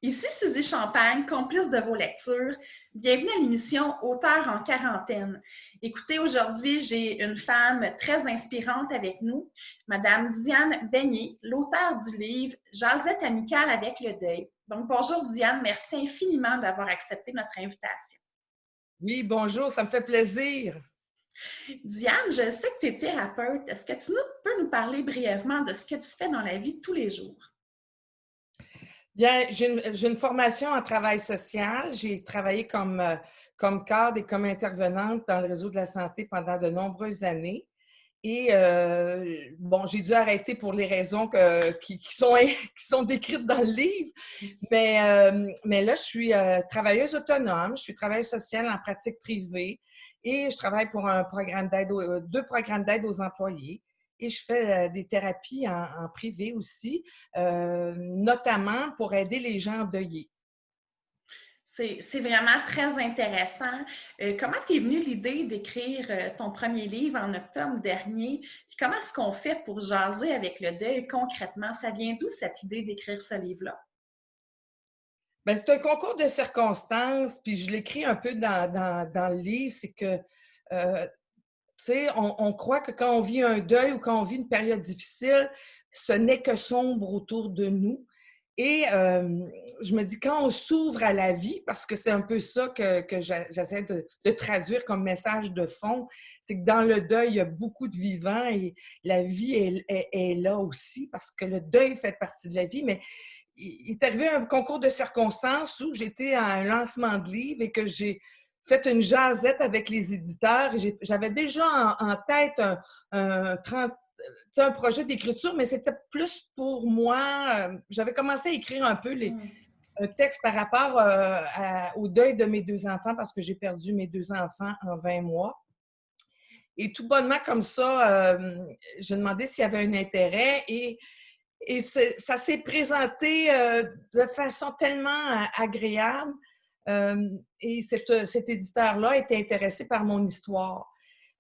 Ici Suzy Champagne, complice de vos lectures. Bienvenue à l'émission Auteur en quarantaine. Écoutez, aujourd'hui, j'ai une femme très inspirante avec nous, Madame Diane Beignet, l'auteure du livre Jazette amicale avec le deuil. Donc, bonjour Diane, merci infiniment d'avoir accepté notre invitation. Oui, bonjour, ça me fait plaisir. Diane, je sais que tu es thérapeute. Est-ce que tu peux nous parler brièvement de ce que tu fais dans la vie de tous les jours? Bien, j'ai une formation en travail social. J'ai travaillé comme cadre et comme intervenante dans le réseau de la santé pendant de nombreuses années. Et bon, j'ai dû arrêter pour les raisons qui sont décrites dans le livre. Mais là, je suis travailleuse autonome, je suis travailleuse sociale en pratique privée et je travaille pour un programme d'aide, deux programmes d'aide aux employés. Et je fais des thérapies en privé aussi, notamment pour aider les gens endeuillés. C'est vraiment très intéressant. Comment t'es venue l'idée d'écrire ton premier livre en octobre dernier? Puis comment est-ce qu'on fait pour jaser avec le deuil concrètement? Ça vient d'où cette idée d'écrire ce livre-là? Bien, c'est un concours de circonstances, puis je l'écris un peu dans le livre, c'est que, tu sais, on croit que quand on vit un deuil ou quand on vit une période difficile, ce n'est que sombre autour de nous. Et je me dis, quand on s'ouvre à la vie, parce que c'est un peu ça que j'essaie de traduire comme message de fond, c'est que dans le deuil, il y a beaucoup de vivants et la vie est là aussi, parce que le deuil fait partie de la vie, mais il est arrivé un concours de circonstances où j'étais à un lancement de livre et que j'ai fait une jasette avec les éditeurs. J'avais déjà en tête un 30, un projet d'écriture, mais c'était plus pour moi. J'avais commencé à écrire un peu un texte par rapport au deuil de mes deux enfants parce que j'ai perdu mes deux enfants en 20 mois. Et tout bonnement comme ça, j'ai demandé s'il y avait un intérêt et ça s'est présenté de façon tellement agréable. Et cet éditeur-là était intéressé par mon histoire.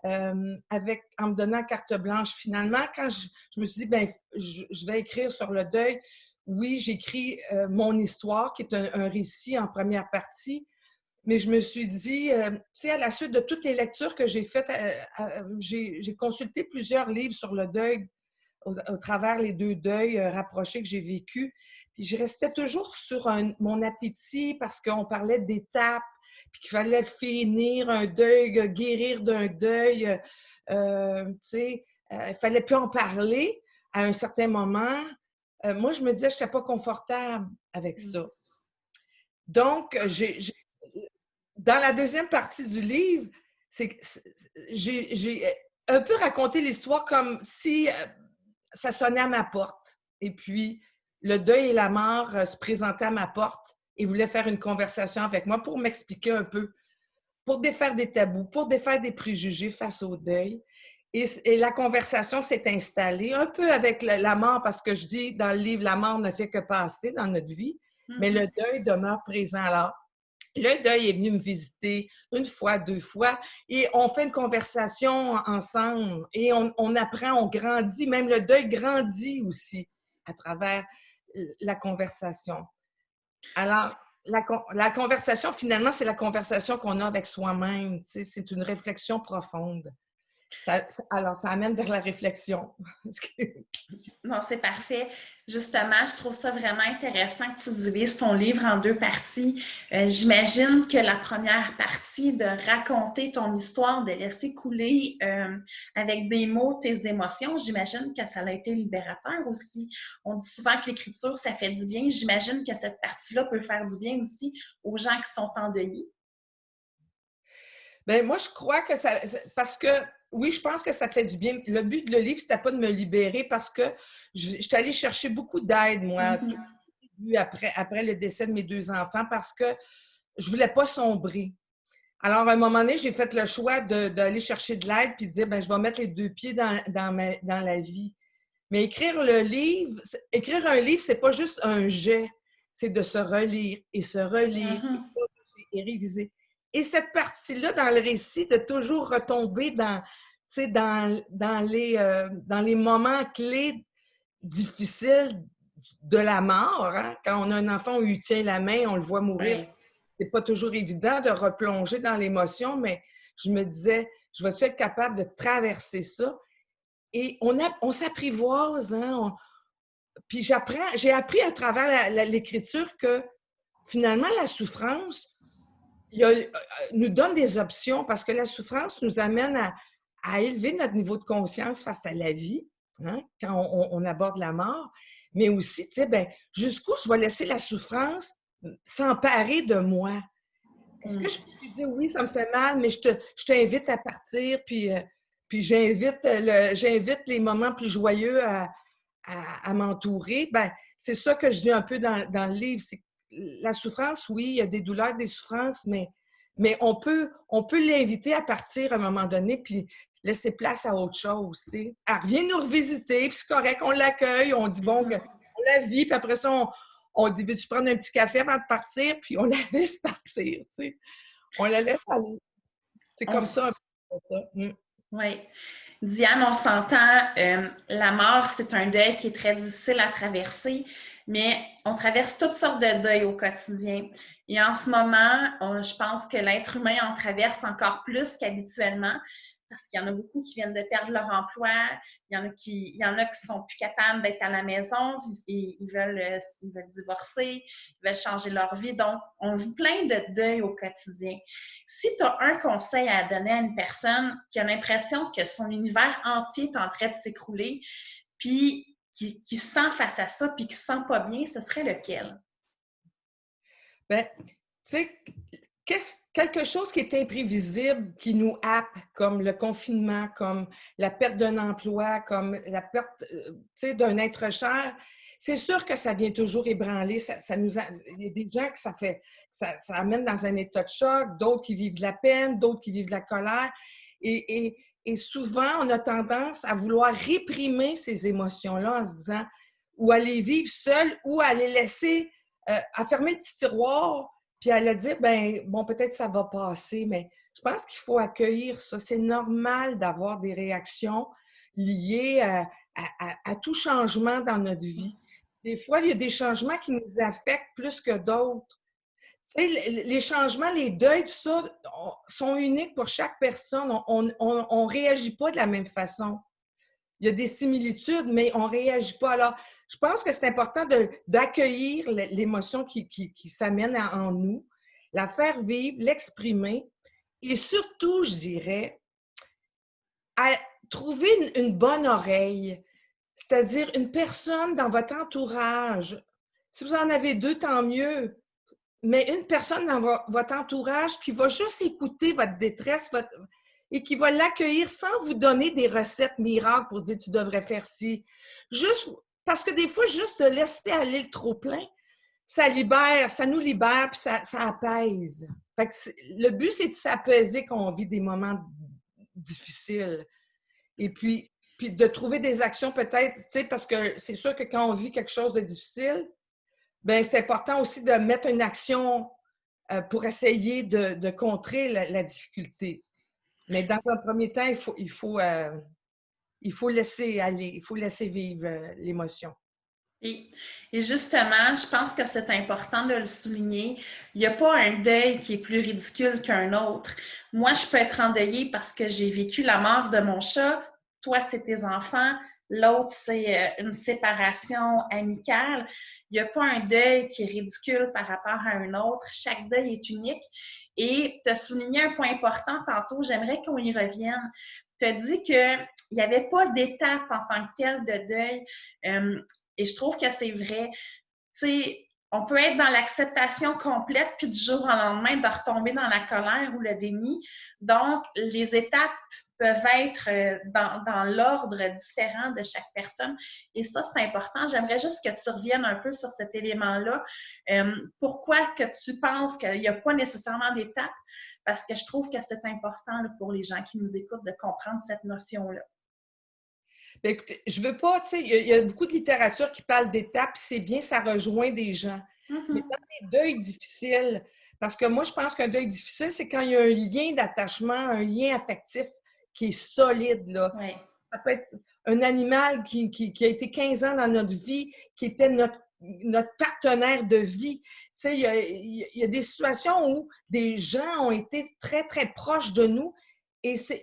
En me donnant carte blanche. Finalement, quand je me suis dit, ben, je vais écrire sur le deuil, oui, j'écris mon histoire, qui est un récit en première partie, mais je me suis dit, tu sais, à la suite de toutes les lectures que j'ai faites, j'ai consulté plusieurs livres sur le deuil au travers les deux deuils rapprochés que j'ai vécus. Puis je restais toujours sur mon appétit parce qu'on parlait d'étapes, puis qu'il fallait finir un deuil, guérir d'un deuil. Tu sais, il fallait plus en parler à un certain moment. Moi, je me disais que je n'étais pas confortable avec ça. Donc, dans la deuxième partie du livre, j'ai un peu raconté l'histoire comme si ça sonnait à ma porte. Et puis, le deuil et la mort se présentaient à ma porte et voulaient faire une conversation avec moi pour m'expliquer un peu, pour défaire des tabous, pour défaire des préjugés face au deuil. Et la conversation s'est installée un peu avec la mort, parce que je dis dans le livre, la mort ne fait que passer dans notre vie, mais le deuil demeure présent. Alors, le deuil est venu me visiter une fois, deux fois, et on fait une conversation ensemble, et on apprend, on grandit, même le deuil grandit aussi à travers la conversation. Alors, la conversation, finalement, c'est la conversation qu'on a avec soi-même. Tu sais, c'est une réflexion profonde. Alors, ça amène vers la réflexion. Non, c'est parfait. Justement, je trouve ça vraiment intéressant que tu divises ton livre en deux parties. J'imagine que la première partie, de raconter ton histoire, de laisser couler avec des mots tes émotions, j'imagine que ça a été libérateur aussi. On dit souvent que l'écriture, ça fait du bien. J'imagine que cette partie-là peut faire du bien aussi aux gens qui sont endeuillés. Bien, moi, je crois que ça. Parce que, oui, je pense que ça fait du bien. Le but de le livre, c'était pas de me libérer parce que je suis allée chercher beaucoup d'aide, moi, tout après le décès de mes deux enfants, parce que je voulais pas sombrer. Alors, à un moment donné, j'ai fait le choix d'aller chercher de l'aide puis de dire, ben, je vais mettre les deux pieds dans la vie. Mais écrire un livre, c'est pas juste un jet, c'est de se relire et se relire et corriger et réviser. Et cette partie-là, dans le récit, de toujours retomber tu sais, dans les moments clés difficiles de la mort. Hein? Quand on a un enfant, on lui tient la main, on le voit mourir. Oui. C'est pas toujours évident de replonger dans l'émotion, mais je me disais, je vais-tu être capable de traverser ça? Et on s'apprivoise, hein? Puis j'ai appris à travers l'écriture que finalement, la souffrance nous donne des options parce que la souffrance nous amène à élever notre niveau de conscience face à la vie, hein, quand on aborde la mort, mais aussi, tu sais, ben, jusqu'où je vais laisser la souffrance s'emparer de moi. Est-ce que je peux dire oui, ça me fait mal, mais je t'invite à partir, puis j'invite les moments plus joyeux à m'entourer? Ben, c'est ça que je dis un peu dans le livre. C'est la souffrance, oui, il y a des douleurs, des souffrances, mais on peut l'inviter à partir à un moment donné, puis laisser place à autre chose. Elle revient nous revisiter, puis c'est correct, on l'accueille, on dit bon, on la vit, puis après ça, on dit veux-tu prendre un petit café avant de partir, puis on la laisse partir. T'sais. On la laisse aller. C'est comme ça. Oui. Diane, on s'entend, la mort, c'est un deuil qui est très difficile à traverser, mais on traverse toutes sortes de deuils au quotidien. Et en ce moment, je pense que l'être humain en traverse encore plus qu'habituellement parce qu'il y en a beaucoup qui viennent de perdre leur emploi, il y en a qui sont plus capables d'être à la maison, ils veulent divorcer, ils veulent changer leur vie. Donc, on vit plein de deuils au quotidien. Si tu as un conseil à donner à une personne qui a l'impression que son univers entier est en train de s'écrouler, puis qui se sent face à ça, puis qui ne se sent pas bien, ce serait lequel? Bien, tu sais, quelque chose qui est imprévisible, qui nous happe, comme le confinement, comme la perte d'un emploi, comme la perte d'un être cher, c'est sûr que ça vient toujours ébranler. Il y a des gens que ça amène dans un état de choc, d'autres qui vivent de la peine, d'autres qui vivent de la colère. Et souvent, on a tendance à vouloir réprimer ces émotions-là en se disant ou à les vivre seules ou à les laisser, à fermer le petit tiroir puis à le dire, ben bon, peut-être ça va passer, mais je pense qu'il faut accueillir ça. C'est normal d'avoir des réactions liées à tout changement dans notre vie. Des fois, il y a des changements qui nous affectent plus que d'autres. Tu sais, les changements, les deuils, tout ça, sont uniques pour chaque personne. On ne réagit pas de la même façon. Il y a des similitudes, mais on ne réagit pas. Alors, je pense que c'est important d'accueillir l'émotion qui s'amène en nous, la faire vivre, l'exprimer et surtout, je dirais, à trouver une bonne oreille, c'est-à-dire une personne dans votre entourage. Si vous en avez deux, tant mieux, mais une personne dans votre entourage qui va juste écouter votre détresse, et qui va l'accueillir sans vous donner des recettes miracles pour dire tu devrais faire ci. Juste parce que des fois, juste de laisser aller le trop-plein, ça libère, ça nous libère, puis ça apaise. Fait que le but, c'est de s'apaiser quand on vit des moments difficiles. Et puis de trouver des actions peut-être, tu sais, parce que c'est sûr que quand on vit quelque chose de difficile, bien, c'est important aussi de mettre une action pour essayer de contrer la difficulté. Mais dans un premier temps, il faut laisser aller, il faut laisser vivre l'émotion. Et justement, je pense que c'est important de le souligner. Il n'y a pas un deuil qui est plus ridicule qu'un autre. Moi, je peux être endeuillée parce que j'ai vécu la mort de mon chat. Toi, c'est tes enfants. L'autre, c'est une séparation amicale. Il n'y a pas un deuil qui est ridicule par rapport à un autre. Chaque deuil est unique. Et tu as souligné un point important tantôt. J'aimerais qu'on y revienne. Tu as dit qu'il n'y avait pas d'étape en tant que telle de deuil. Et je trouve que c'est vrai. Tu sais, on peut être dans l'acceptation complète, puis du jour au lendemain, de retomber dans la colère ou le déni. Donc, les étapes peuvent être dans l'ordre différent de chaque personne. Et ça, c'est important. J'aimerais juste que tu reviennes un peu sur cet élément-là. Pourquoi que tu penses qu'il n'y a pas nécessairement d'étapes? Parce que je trouve que c'est important là, pour les gens qui nous écoutent de comprendre cette notion-là. Bien, écoutez, je veux pas, tu sais, il y a beaucoup de littérature qui parle d'étapes, c'est bien, ça rejoint des gens. Mais dans les deuils difficiles, parce que moi, je pense qu'un deuil difficile, c'est quand il y a un lien d'attachement, un lien affectif qui est solide, là. Ouais. Ça peut être un animal qui a été 15 ans dans notre vie, qui était notre partenaire de vie. Tu sais, il y a des situations où des gens ont été très, très proches de nous et c'est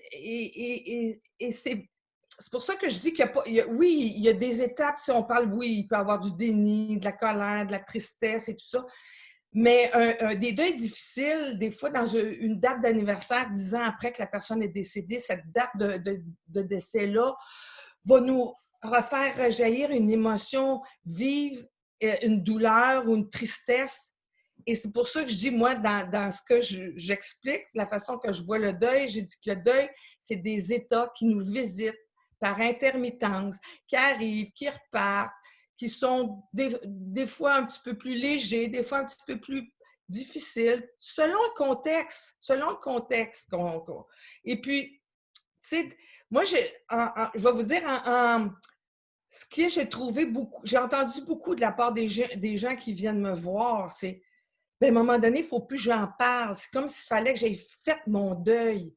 pour ça que je dis qu'il y a pas, oui, il y a des étapes, si on parle, oui, il peut y avoir du déni, de la colère, de la tristesse et tout ça, mais des deuils difficiles, des fois, dans une date d'anniversaire, 10 ans après que la personne est décédée, cette date de décès-là va nous refaire rejaillir une émotion vive, une douleur ou une tristesse. Et c'est pour ça que je dis, moi, dans ce que j'explique, la façon que je vois le deuil, j'ai dit que le deuil, c'est des états qui nous visitent par intermittence, qui arrivent, qui repartent, qui sont des fois un petit peu plus légers, des fois un petit peu plus difficiles, selon le contexte, Et puis, tu sais, moi, je vais vous dire, ce que j'ai trouvé beaucoup, j'ai entendu beaucoup de la part des gens qui viennent me voir, c'est, ben, à un moment donné, il ne faut plus que j'en parle. C'est comme s'il fallait que j'aie fait mon deuil.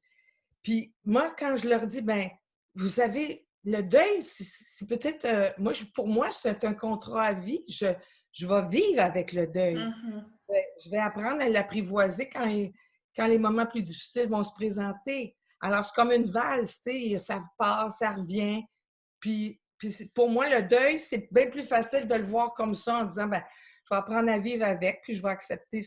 Puis moi, quand je leur dis, ben, vous savez, le deuil, c'est peut-être, pour moi, c'est un contrat à vie. Je vais vivre avec le deuil. Je vais apprendre à l'apprivoiser quand les moments plus difficiles vont se présenter. Alors, c'est comme une valse, tu sais, ça passe, ça revient. Puis pour moi, le deuil, c'est bien plus facile de le voir comme ça en disant, ben, je vais apprendre à vivre avec, puis je vais accepter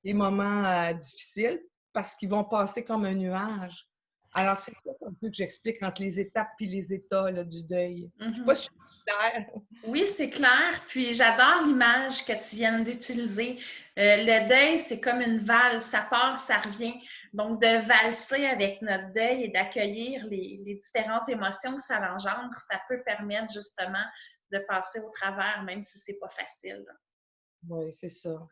les moments difficiles parce qu'ils vont passer comme un nuage. Alors, c'est ça un peu que j'explique entre les étapes puis les états là, du deuil. Je ne sais pas si je suis claire. Oui, c'est clair. Puis j'adore l'image que tu viens d'utiliser. Le deuil, c'est comme une valse. Ça part, ça revient. Donc, de valser avec notre deuil et d'accueillir les différentes émotions que ça engendre, ça peut permettre justement de passer au travers, même si ce n'est pas facile. Oui, c'est ça.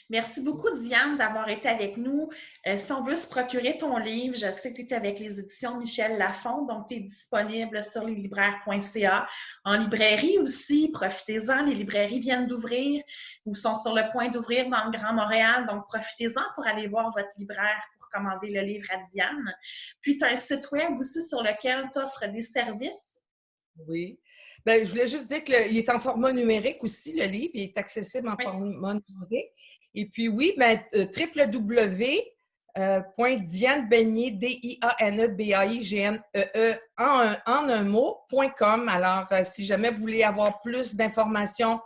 Merci beaucoup, Diane, d'avoir été avec nous. Si on veut se procurer ton livre, je sais que tu es avec les éditions Michel Lafon, donc tu es disponible sur leslibraires.ca. En librairie aussi, profitez-en, les librairies viennent d'ouvrir ou sont sur le point d'ouvrir dans le Grand Montréal, donc profitez-en pour aller voir votre libraire pour commander le livre à Diane. Puis tu as un site web aussi sur lequel tu offres des services. Oui. Bien, je voulais juste dire qu'il est en format numérique aussi, le livre. Il est accessible en format numérique. Et puis, oui, www.dianebeignet, DIANEBAIGNEE, en un mot.com. Alors, si jamais vous voulez avoir plus d'informations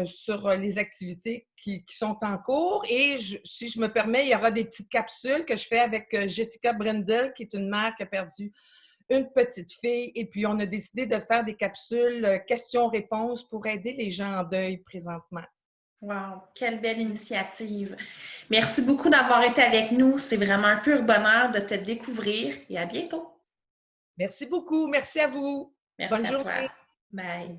sur les activités qui sont en cours. Et si je me permets, il y aura des petites capsules que je fais avec Jessica Brendel, qui est une mère qui a perdu une petite fille. Et puis, on a décidé de faire des capsules questions-réponses pour aider les gens en deuil présentement. Wow, quelle belle initiative. Merci beaucoup d'avoir été avec nous. C'est vraiment un pur bonheur de te découvrir et à bientôt. Merci beaucoup. Merci à vous. Merci Bonne à journée. toi. Bye.